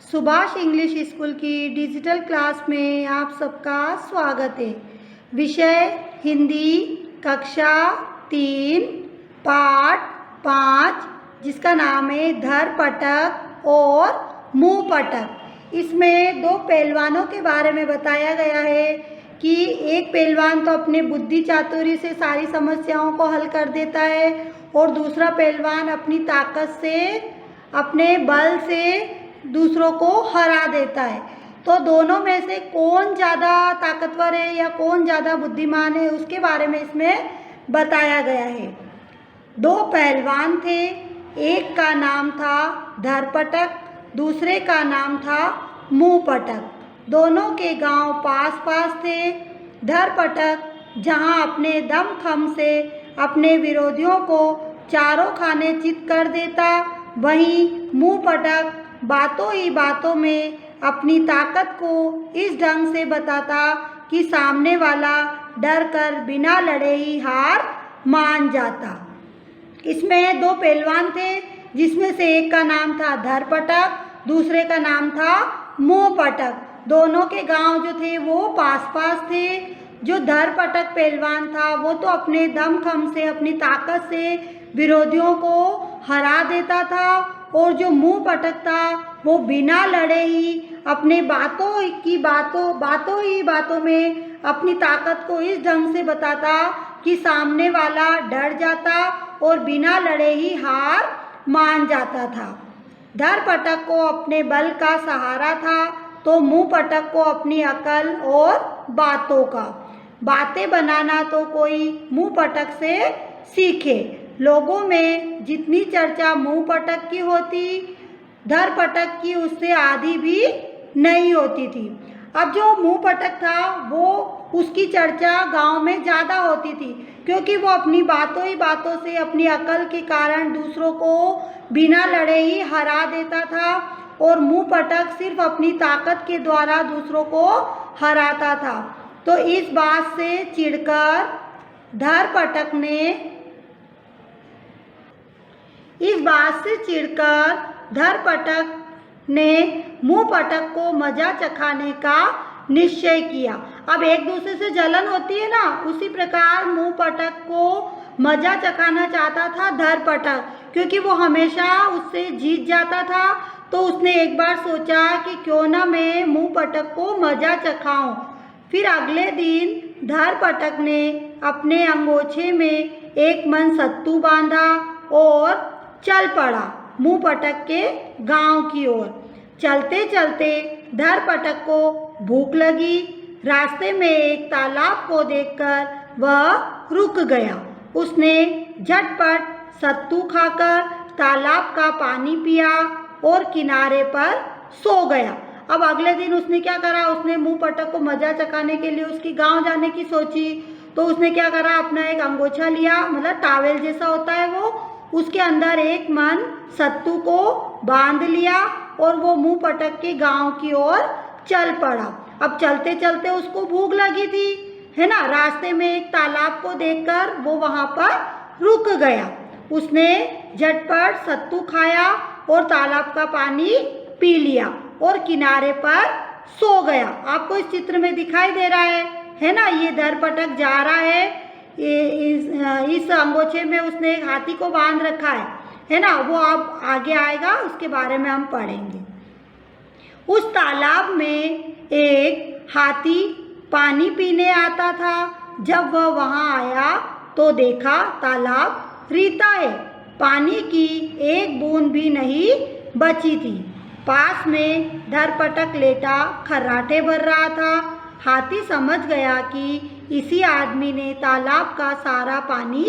Subhash English school की digital class में आप सबका स्वागत है। विषय हिंदी कक्षा 3 पाठ 5 जिसका नाम है धरपटक और मुंहपटक। इसमें दो पहलवानों के बारे में बताया गया है कि एक पहलवान तो अपने बुद्धि चातुर्य से सारी समस्याओं को हल कर देता है और दूसरा पहलवान अपनी ताकत से, अपने बल से दूसरों को हरा देता है। तो दोनों में से कौन ज़्यादा ताकतवर है या कौन ज़्यादा बुद्धिमान है उसके बारे में इसमें बताया गया है। दो पहलवान थे, एक का नाम था धरपटक, दूसरे का नाम था मुंहपटक। दोनों के गांव पास पास थे। धरपटक जहां अपने दमखम से अपने विरोधियों को चारों खाने चित कर देता, वहीं मुंहपटक बातों ही बातों में अपनी ताकत को इस ढंग से बताता कि सामने वाला डर कर बिना लड़े ही हार मान जाता। इसमें दो पहलवान थे जिसमें से एक का नाम था धरपटक, दूसरे का नाम था मुंहपटक। दोनों के गांव जो थे वो पास पास थे। जो धरपटक पहलवान था वो तो अपने दमखम से, अपनी ताकत से विरोधियों को हरा देता था और जो मुंहपटक था वो बिना लड़े ही अपने बातों ही बातों में अपनी ताकत को इस ढंग से बताता कि सामने वाला डर जाता और बिना लड़े ही हार मान जाता था। धरपटक को अपने बल का सहारा था तो मुंहपटक को अपनी अकल और बातों का। बातें बनाना तो कोई मुंहपटक से सीखे। लोगों में जितनी चर्चा मुंहपटक की होती, धरपटक की उससे आधी भी नहीं होती थी। अब जो मुंहपटक था वो उसकी चर्चा गांव में ज़्यादा होती थी क्योंकि वो अपनी बातों ही बातों से, अपनी अकल के कारण दूसरों को बिना लड़े ही हरा देता था और मुंहपटक सिर्फ अपनी ताकत के द्वारा दूसरों को हराता था। तो इस बात से चिढ़कर धरपटक ने मुंहपटक को मजा चखाने का निश्चय किया। अब एक दूसरे से जलन होती है ना, उसी प्रकार मुंहपटक को मजा चखाना चाहता था धरपटक, क्योंकि वो हमेशा उससे जीत जाता था। तो उसने एक बार सोचा कि क्यों ना मैं मुंहपटक को मजा चखाऊं। फिर अगले दिन धरपटक ने अपने अंगोछे में एक मन सत्तू बांधा और चल पड़ा मुंहपटक के गांव की ओर। चलते चलते धरपटक को भूख लगी। रास्ते में एक तालाब को देखकर वह रुक गया। उसने झटपट सत्तू खाकर तालाब का पानी पिया और किनारे पर सो गया। अब अगले दिन उसने क्या करा, उसने मुंहपटक को मजा चखाने के लिए उसकी गांव जाने की सोची। तो उसने क्या करा, अपना एक अंगोछा लिया, मतलब टावेल जैसा होता है वो, उसके अंदर एक मन सत्तू को बांध लिया और वो मुंहपटक के गांव की ओर चल पड़ा। अब चलते चलते उसको भूख लगी थी, है ना। रास्ते में एक तालाब को देखकर वो वहां पर रुक गया। उसने झटपट सत्तू खाया और तालाब का पानी पी लिया और किनारे पर सो गया। आपको इस चित्र में दिखाई दे रहा है ना। ये धरपटक जा रहा है, इस अंगोछे में उसने एक हाथी को बांध रखा है ना। वो अब आगे आएगा, उसके बारे में हम पढ़ेंगे। उस तालाब में एक हाथी पानी पीने आता था। जब वह वहां आया तो देखा तालाब रीता है, पानी की एक बूंद भी नहीं बची थी। पास में धरपटक लेटा खर्राटे भर रहा था। हाथी समझ गया कि इसी आदमी ने तालाब का सारा पानी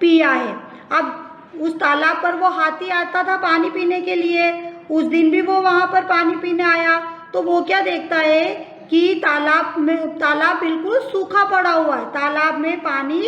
पिया है। अब उस तालाब पर वो हाथी आता था पानी पीने के लिए। उस दिन भी वो वहाँ पर पानी पीने आया तो वो क्या देखता है कि तालाब बिल्कुल सूखा पड़ा हुआ है, तालाब में पानी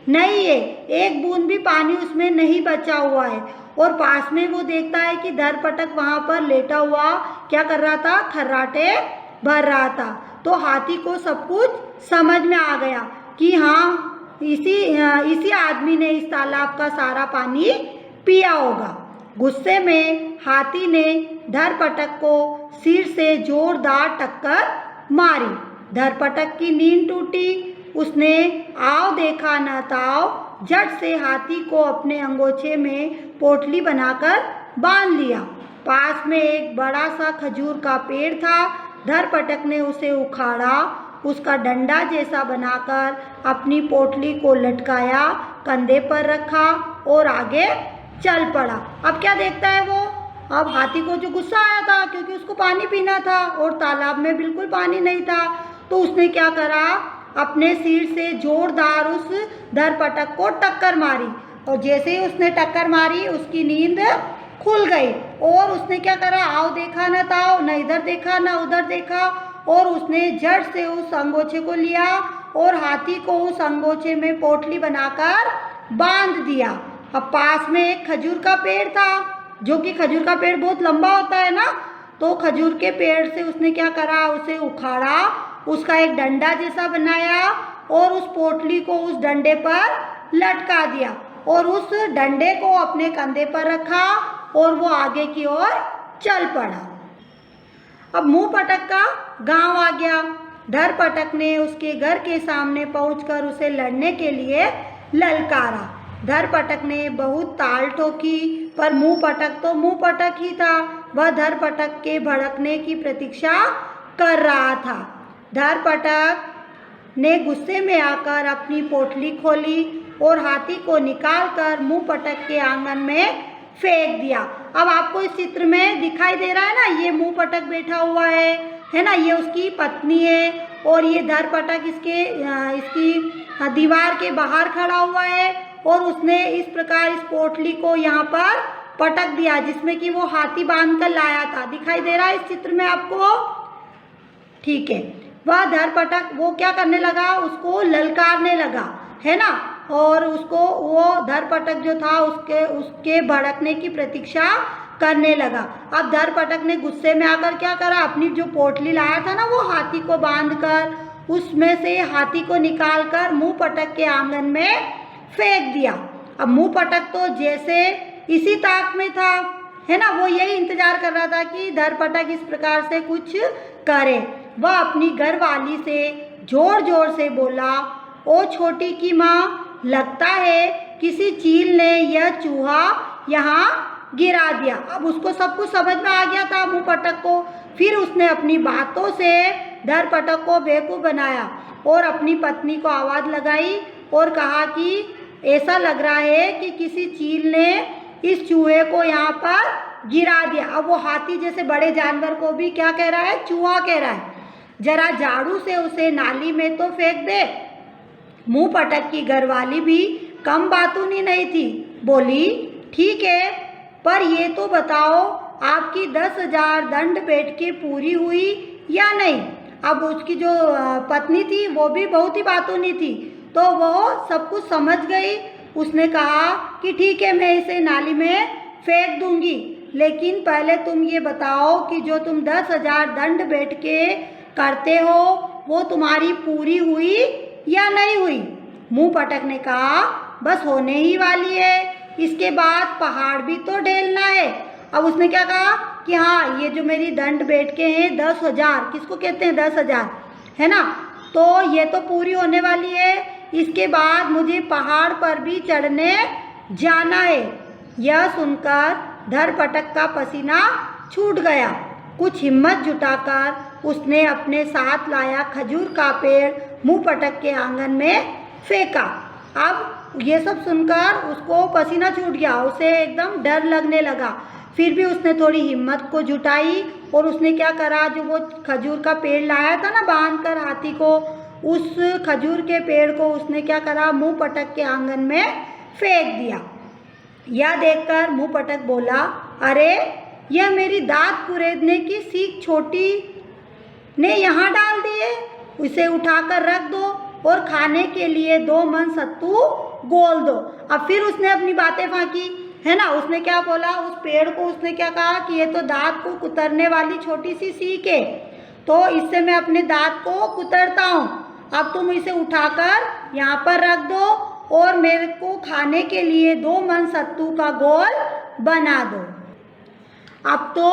नहीं है, एक बूंद भी पानी उसमें नहीं बचा हुआ है। और पास में वो देखता है कि धरपटक वहाँ पर लेटा हुआ क्या कर रहा था, खर्राटे भर रहा था। तो हाथी को सब कुछ समझ में आ गया कि हाँ, इसी आदमी ने इस तालाब का सारा पानी पिया होगा। गुस्से में हाथी ने धरपटक को सिर से जोरदार टक्कर मारी। धरपटक की नींद टूटी। उसने आओ देखा न ताओ झट से हाथी को अपने अंगोछे में पोटली बनाकर बांध लिया। पास में एक बड़ा सा खजूर का पेड़ था। धरपटक ने उसे उखाड़ा, उसका डंडा जैसा बनाकर अपनी पोटली को लटकाया, कंधे पर रखा और आगे चल पड़ा। अब क्या देखता है वो? अब हाथी को जो गुस्सा आया था क्योंकि उसको पानी पीना था और तालाब में बिल्कुल पानी नहीं था, तो उसने क्या करा, अपने सिर से जोरदार उस धरपटक को टक्कर मारी और जैसे ही उसने टक्कर मारी उसकी नींद खुल गई और उसने क्या करा, आओ देखा न ताओ, न इधर देखा न उधर देखा और उसने झट से उस अंगोछे को लिया और हाथी को उस अंगोछे में पोटली बनाकर बांध दिया। अब पास में एक खजूर का पेड़ था, जो कि खजूर का पेड़ बहुत लंबा होता है ना, तो खजूर के पेड़ से उसने क्या करा, उसे उखाड़ा, उसका एक डंडा जैसा बनाया और उस पोटली को उस डंडे पर लटका दिया और उस डंडे को अपने कंधे पर रखा और वो आगे की ओर चल पड़ा। अब मुंहपटक का गांव आ गया। धरपटक ने उसके घर के सामने पहुंचकर उसे लड़ने के लिए ललकारा। धरपटक ने बहुत ताल ठोकी पर मुंहपटक तो मुंहपटक ही था। वह धरपटक के भड़कने की प्रतीक्षा कर रहा था। धरपटक ने गुस्से में आकर अपनी पोटली खोली और हाथी को निकालकर मुंहपटक के आंगन में फेंक दिया। अब आपको इस चित्र में दिखाई दे रहा है ना, ये मुंहपटक बैठा हुआ है ना, ये उसकी पत्नी है और ये धरपटक इसकी दीवार के बाहर खड़ा हुआ है और उसने इस प्रकार इस पोटली को यहाँ पर पटक दिया जिसमें कि वो हाथी बांध कर लाया था। दिखाई दे रहा है इस चित्र में आपको? ठीक है। वह धरपटक वो क्या करने लगा, उसको ललकारने लगा, है ना, और उसको वो धरपटक जो था उसके भड़कने की प्रतीक्षा करने लगा। अब धरपटक ने गुस्से में आकर क्या करा, अपनी जो पोटली लाया था ना वो हाथी को बांधकर उसमें से हाथी को निकालकर मुंहपटक के आंगन में फेंक दिया। अब मुंहपटक तो जैसे इसी ताक में था, है ना, वो यही इंतजार कर रहा था कि धरपटक इस प्रकार से कुछ करे। वह अपनी घरवाली से जोर जोर से बोला, ओ छोटी की माँ, लगता है किसी चील ने यह चूहा यहाँ गिरा दिया। अब उसको सब कुछ समझ में आ गया था मुंहपटक को। फिर उसने अपनी बातों से धरपटक को बेवकूफ़ बनाया और अपनी पत्नी को आवाज़ लगाई और कहा कि ऐसा लग रहा है कि किसी चील ने इस चूहे को यहाँ पर गिरा दिया। अब वो हाथी जैसे बड़े जानवर को भी क्या कह रहा है, चूहा कह रहा है। जरा झाड़ू से उसे नाली में तो फेंक दे। मुंहपटक की घरवाली भी कम बातूनी नहीं थी, बोली, ठीक है, पर ये तो बताओ आपकी 10,000 दंड बैठकें पूरी हुई या नहीं। अब उसकी जो पत्नी थी वो भी बहुत ही बातूनी थी, तो वो सब कुछ समझ गई। उसने कहा कि ठीक है, मैं इसे नाली में फेंक दूंगी, लेकिन पहले तुम ये बताओ कि जो तुम 10,000 दंड बैठकें करते हो वो तुम्हारी पूरी हुई या नहीं हुई। मुंहपटक ने कहा, बस होने ही वाली है, इसके बाद पहाड़ भी तो ढेलना है। अब उसने क्या कहा कि हाँ, ये जो मेरी दंड बैठकें हैं 10,000, किसको कहते हैं 10,000, है ना, तो ये तो पूरी होने वाली है, इसके बाद मुझे पहाड़ पर भी चढ़ने जाना है। यह सुनकर धरपटक का पसीना छूट गया। कुछ हिम्मत जुटाकर उसने अपने साथ लाया खजूर का पेड़ मुंहपटक के आंगन में फेंका। अब ये सब सुनकर उसको पसीना छूट गया, उसे एकदम डर लगने लगा। फिर भी उसने थोड़ी हिम्मत को जुटाई और उसने क्या करा, जो वो खजूर का पेड़ लाया था ना बांध कर हाथी को, उस खजूर के पेड़ को उसने क्या करा, मुंहपटक के आंगन में फेंक दिया। यह देखकर मुंहपटक बोला, अरे यह मेरी दांत कुरेदने की सीख छोटी ने यहाँ डाल दी है, उसे उठाकर रख दो और खाने के लिए 2 मन सत्तू गोल दो। अब फिर उसने अपनी बातें फांकी, है ना, उसने क्या बोला, उस पेड़ को उसने क्या कहा कि ये तो दांत को कुतरने वाली छोटी सी सीख है, तो इससे मैं अपने दांत को कुतरता हूँ। अब तुम इसे उठाकर यहाँ पर रख दो और मेरे को खाने के लिए 2 मन सत्तू का गोल बना दो। अब तो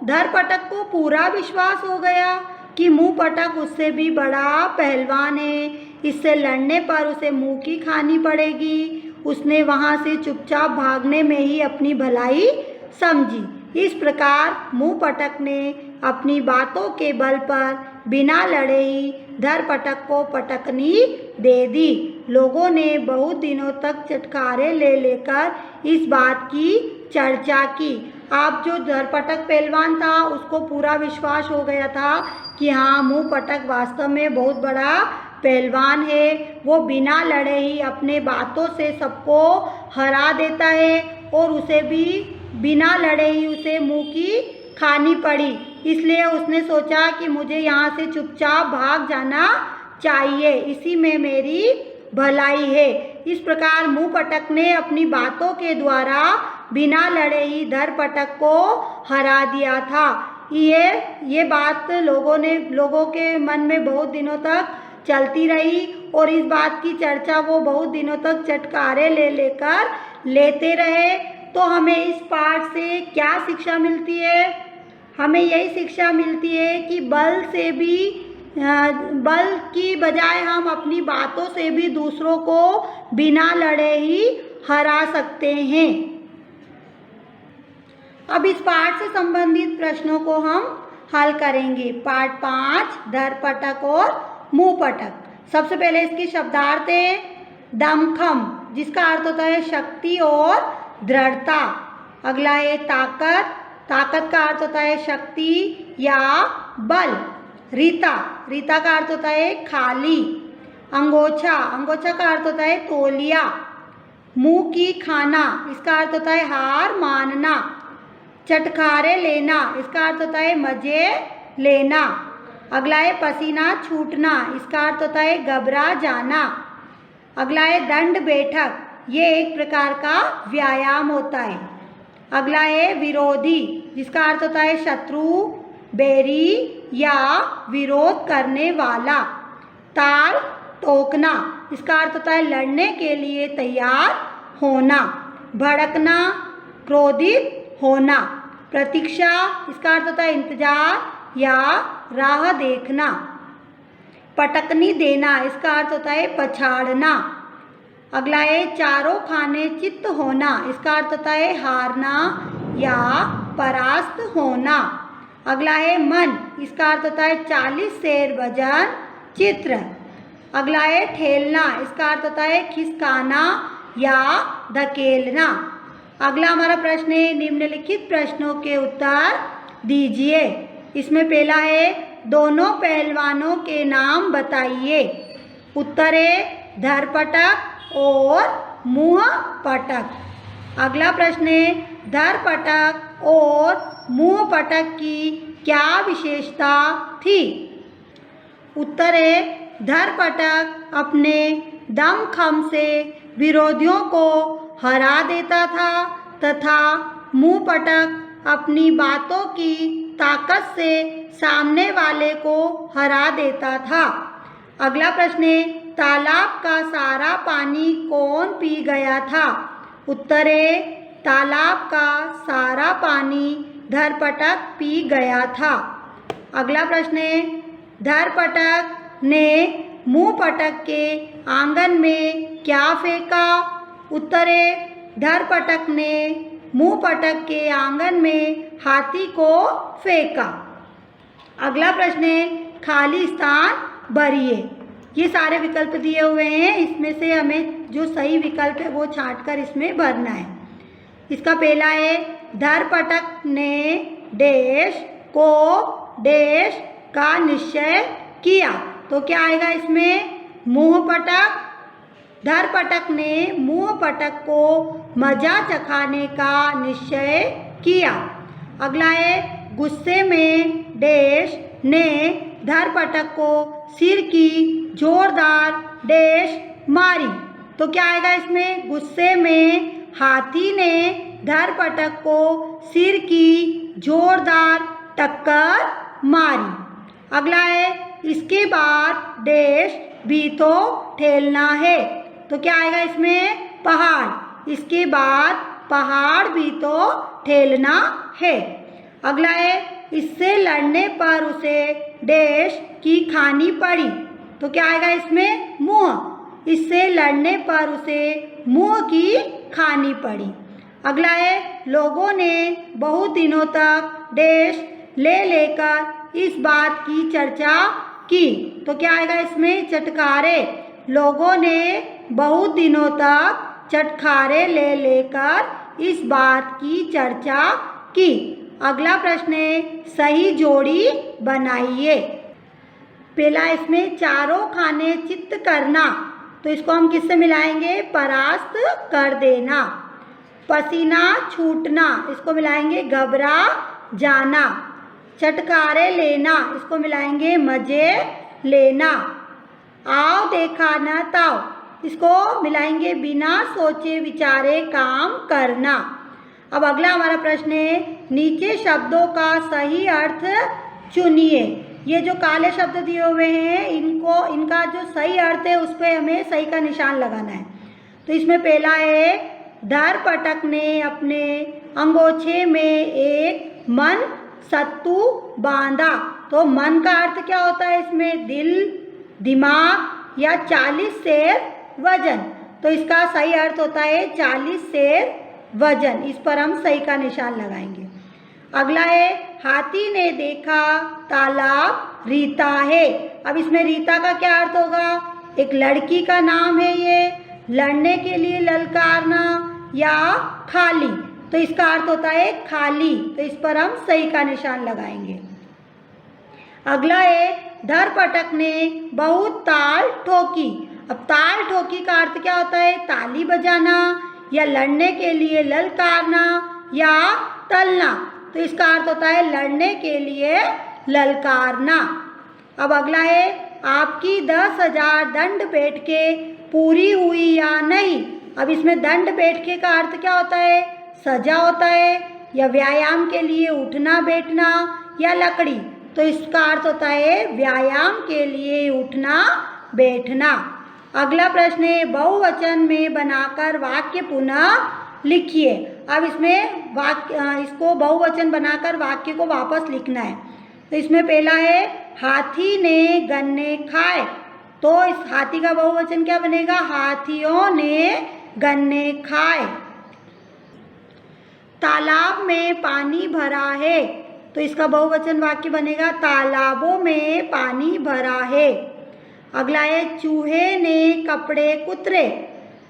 धरपटक को पूरा विश्वास हो गया कि मुंहपटक उससे भी बड़ा पहलवान है, इससे लड़ने पर उसे मुंह की खानी पड़ेगी। उसने वहाँ से चुपचाप भागने में ही अपनी भलाई समझी। इस प्रकार मुंहपटक ने अपनी बातों के बल पर बिना लड़े ही धरपटक को पटकनी दे दी। लोगों ने बहुत दिनों तक चटखारे ले लेकर इस बात की चर्चा की। अब जो धरपटक पहलवान था उसको पूरा विश्वास हो गया था कि हाँ, मुंहपटक वास्तव में बहुत बड़ा पहलवान है। वो बिना लड़े ही अपने बातों से सबको हरा देता है और उसे भी बिना लड़े ही उसे मुंह की खानी पड़ी। इसलिए उसने सोचा कि मुझे यहाँ से चुपचाप भाग जाना चाहिए, इसी में मेरी भलाई है। इस प्रकार मुंहपटक ने अपनी बातों के द्वारा बिना लड़े ही धरपटक को हरा दिया था। ये बात लोगों के मन में बहुत दिनों तक चलती रही और इस बात की चर्चा वो बहुत दिनों तक चटखारे लेकर लेते रहे। तो हमें इस पाठ से क्या शिक्षा मिलती है? हमें यही शिक्षा मिलती है कि बल की बजाय हम अपनी बातों से भी दूसरों को बिना लड़े ही हरा सकते हैं। अब इस पाठ से संबंधित प्रश्नों को हम हल करेंगे। पाठ 5 धरपटक और मुंहपटक। सबसे पहले इसके शब्दार्थ है दमखम, जिसका अर्थ होता है शक्ति और दृढ़ता। अगला है ताकत, ताकत का अर्थ होता है शक्ति या बल। रीता, रीता का अर्थ होता है खाली। अंगोछा, अंगोछा का अर्थ होता है तौलिया। मुंह की खाना, इसका अर्थ होता है हार मानना। चटखारे लेना, इसका अर्थ होता है मजे लेना। अगला है पसीना छूटना, इसका अर्थ होता है घबरा जाना। अगला है दंड बैठक, ये एक प्रकार का व्यायाम होता है। अगला है विरोधी, जिसका अर्थ होता है शत्रु, बैरी या विरोध करने वाला। ताल ठोकना, इसका अर्थ होता है लड़ने के लिए तैयार होना। भड़कना, क्रोधित होना। प्रतीक्षा, इसका अर्थ होता है इंतजार या राह देखना। पटकनी देना, इसका अर्थ होता है पछाड़ना। अगला है चारों खाने चित्त होना, इसका अर्थ होता है हारना या परास्त होना। अगला है मन, इसका अर्थ होता है 40 सेर वजन चित्र। अगला है ठेलना, इसका अर्थ होता है खिसकाना या धकेलना। अगला हमारा प्रश्न है निम्नलिखित प्रश्नों के उत्तर दीजिए। इसमें पहला है दोनों पहलवानों के नाम बताइए। उत्तर है धरपटक और मुंहपटक। अगला प्रश्न है धरपटक और मुंहपटक की क्या विशेषता थी? उत्तर है धरपटक अपने दमखम से विरोधियों को हरा देता था तथा मुंहपटक अपनी बातों की ताकत से सामने वाले को हरा देता था। अगला प्रश्न है तालाब का सारा पानी कौन पी गया था? उत्तर है तालाब का सारा पानी धरपटक पी गया था। अगला प्रश्न है धरपटक ने मुंहपटक के आंगन में क्या फेंका? उत्तर है धरपटक ने मुंहपटक के आंगन में हाथी को फेंका। अगला प्रश्न है खाली स्थान भरिए। ये सारे विकल्प दिए हुए हैं, इसमें से हमें जो सही विकल्प है वो छांटकर इसमें भरना है। इसका पहला है धरपटक ने डैश को डैश का निश्चय किया, तो क्या आएगा इसमें? मुंहपटक। धरपटक ने मुंहपटक को मजा चखाने का निश्चय किया। अगला है गुस्से में डैश ने धरपटक को सिर की जोरदार डैश मारी, तो क्या आएगा इसमें? गुस्से में हाथी ने धरपटक को सिर की जोरदार टक्कर मारी। अगला है इसके बाद डैश भी तो ठेलना है, तो क्या आएगा इसमें? पहाड़। इसके बाद पहाड़ भी तो ठेलना है। अगला है, इससे लड़ने पर उसे डैश की खानी पड़ी। तो क्या आएगा इसमें? मुँह। इससे लड़ने पर उसे मुँह की खानी पड़ी। अगला है, लोगों ने बहुत दिनों तक डैश ले लेकर इस बात की चर्चा की। तो क्या आएगा इसमें? चटखारे। लोगों ने बहुत दिनों तक चटखारे ले लेकर इस बात की चर्चा की। अगला प्रश्न है, सही जोड़ी बनाइए। पहला इसमें चारों खाने चित्त करना, तो इसको हम किससे मिलाएंगे? परास्त कर देना। पसीना छूटना, इसको मिलाएंगे घबरा जाना। चटखारे लेना, इसको मिलाएंगे मजे लेना। आओ देखा न ताओ, इसको मिलाएंगे बिना सोचे विचारे काम करना। अब अगला हमारा प्रश्न है, नीचे शब्दों का सही अर्थ चुनिए। ये जो काले शब्द दिए हुए हैं इनका जो सही अर्थ है उस पर हमें सही का निशान लगाना है। तो इसमें पहला है, धर पटक ने अपने अंगोछे में एक मन सत्तू बांधा। तो मन का अर्थ क्या होता है इसमें? दिल, दिमाग या 40 सेर वजन। तो इसका सही अर्थ होता है 40 सेर वजन। इस पर हम सही का निशान लगाएंगे। अगला है, हाथी ने देखा तालाब रीता है। अब इसमें रीता का क्या अर्थ होगा? एक लड़की का नाम है ये, लड़ने के लिए ललकारना या खाली। तो इसका अर्थ होता है खाली। तो इस पर हम सही का निशान लगाएंगे। अगला है, धर पटक ने बहुत ताल ठोकी। अब ताल ठोकी का अर्थ क्या होता है? ताली बजाना या लड़ने के लिए ललकारना या तलना। तो इसका अर्थ होता है लड़ने के लिए ललकारना। अब अगला है, आपकी 10,000 दंड बैठकें पूरी हुई या नहीं। अब इसमें दंड बैठके का अर्थ क्या होता है? सजा होता है या व्यायाम के लिए उठना बैठना या लकड़ी। तो इसका अर्थ होता है व्यायाम के लिए उठना बैठना। अगला प्रश्न है, बहुवचन में बनाकर वाक्य पुनः लिखिए। अब इसमें इसको बहुवचन बनाकर वाक्य को वापस लिखना है। तो इसमें पहला है, हाथी ने गन्ने खाए। तो इस हाथी का बहुवचन क्या बनेगा? हाथियों ने गन्ने खाए। तालाब में पानी भरा है। तो इसका बहुवचन वाक्य बनेगा तालाबों में पानी भरा है। अगला है, चूहे ने कपड़े कुतरे।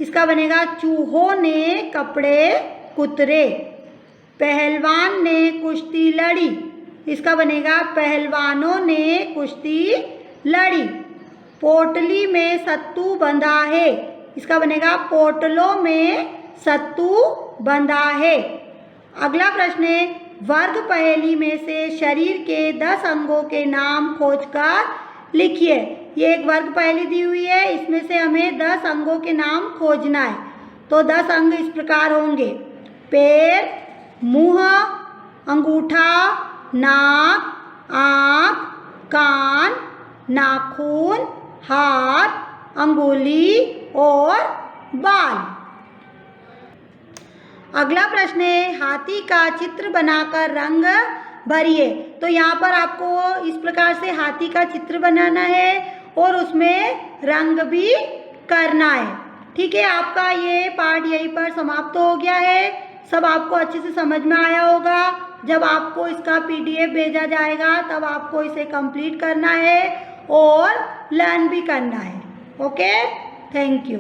इसका बनेगा चूहों ने कपड़े कुतरे। पहलवान ने कुश्ती लड़ी। इसका बनेगा पहलवानों ने कुश्ती लड़ी। पोटली में सत्तू बंधा है। इसका बनेगा पोटलों में सत्तू बंधा है। अगला प्रश्न है, वर्ग पहेली में से शरीर के 10 अंगों के नाम खोजकर लिखिए। ये एक वर्ग पहेली दी हुई है, इसमें से हमें 10 अंगों के नाम खोजना है। तो 10 अंग इस प्रकार होंगे, पैर, मुंह, अंगूठा, नाक, आँख, कान, नाखून, हाथ, अंगुली और बाल। अगला प्रश्न है, हाथी का चित्र बनाकर रंग भरिए। तो यहाँ पर आपको इस प्रकार से हाथी का चित्र बनाना है और उसमें रंग भी करना है। ठीक है, आपका ये पार्ट यहीं पर समाप्त हो गया है। सब आपको अच्छे से समझ में आया होगा। जब आपको इसका PDF भेजा जाएगा तब आपको इसे कंप्लीट करना है और लर्न भी करना है। Okay, thank you.